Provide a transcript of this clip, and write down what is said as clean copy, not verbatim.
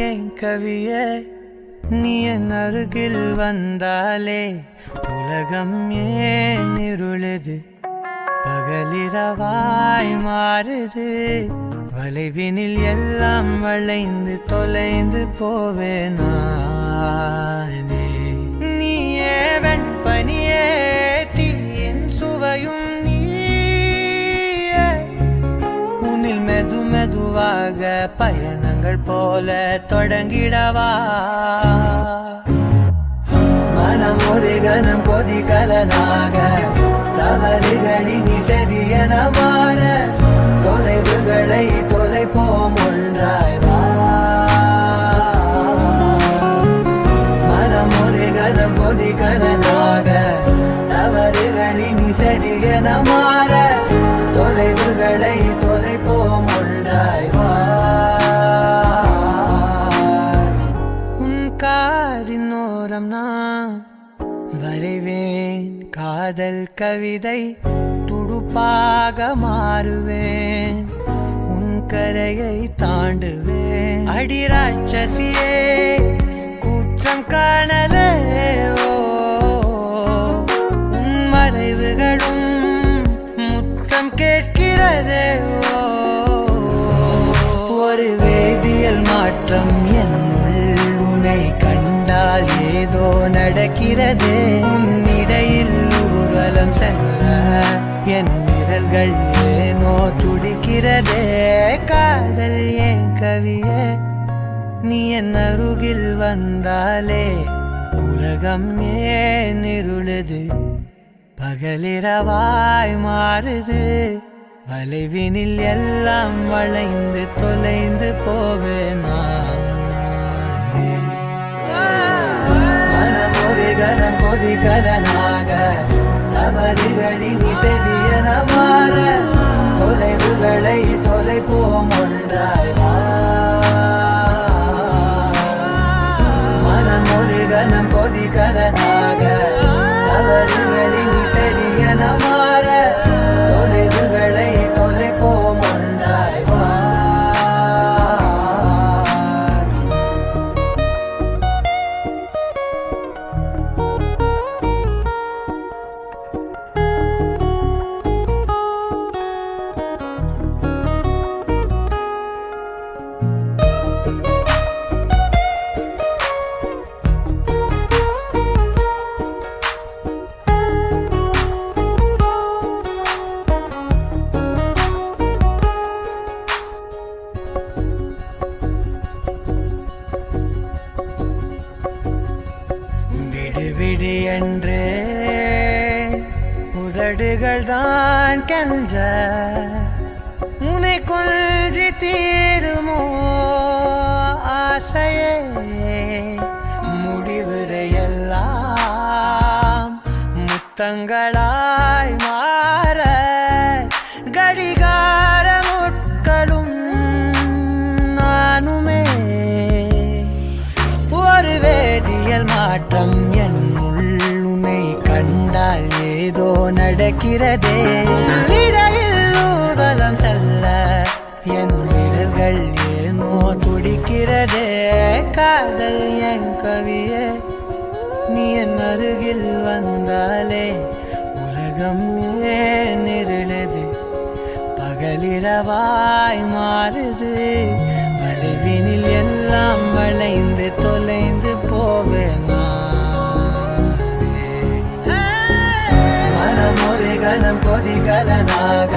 ஏன் கவியே நீ என் அருகில் வந்தாலே உலகம் ஏன் இருளுது பகலிரவாய் மாறுது வளைவினில் எல்லாம் வளைந்து தொலைந்து போவேனானே நீயே வெண்பனியே தீயின் சுவையும் நீயே உன்னில் மெது மெதுவாக பயணங்கள் போல தொடங்கிடவா மனம் ஒரு கணம் கொதிகலனாக தவறுகளின் செதியன மாற தொலைவுகளை தொலைப்போம் ஒன்றாய் வா மனம் ஒரு கணம் கொதிகலனாக தவறுகளின் செதியன மாற தொலைவுகளை தொலைப்போம் ஒன்றாய் வா உன் காதின் ஓரம் நான் வரைவேன் காதல் கவிதை துடுப்பாக மாறுவேன் உன் கரையை தாண்டுவேன் அடி ராட்சசியே கூச்சம் காணலே உன் மறைவுகளும் முத்தம் கேட்கிறதே ஒரு வேதியியல் மாற்றம் என்னுள் உன்னை கண்டால் ஏதோ நடக்கிறதே இடையில் ஊர்வலம் செல்ல என் விரல்கள் ஏனோ துடிக்கிறதே காதல் ஏன் கவியே நீ என் அருகில் வந்தாலே உலகம் ஏன் இருளுது பகலிரவாய் மாறுது வளைவினில் எல்லாம் வளைந்து தொலைந்து போவேனா கனம் கொதிகலனாக தவறுகளின் செதியன மாற தொலைவுகளை தொலைப்போம் ஒன்றாய் வா மனம் ஒரு கனம் கொதிகலனாக தவறுகளின் செதியன மாற தொலைவுகளை தொலைப்போம் ஒன்றாய் வா விடு என்று உதடுகள் தான் கென்ற உன்னை கொள்சி தீருமோ ஆசையே முடிவுரையெல்லாம் முத்தங்களாய் மாற கடிகார முட்களும் நானுமே ஒரு வேதியியல் மாற்றம் உன்னை கண்டால் ஏதோ நடக்கிறதே இடையில் ஊர்வலம் செல்ல என் விரல்கள் ஏனோ துடிக்கிறதே காதல் என் கவியே நீ என் அருகில் வந்தாலே உலகம் ஏன் இருளுது பகலிரவாய் மாறுது வளைவினில் எல்லாம் வளைந்து தொலைந்து போவேனா மனம் ஒரு கணம் கொதிகலனாக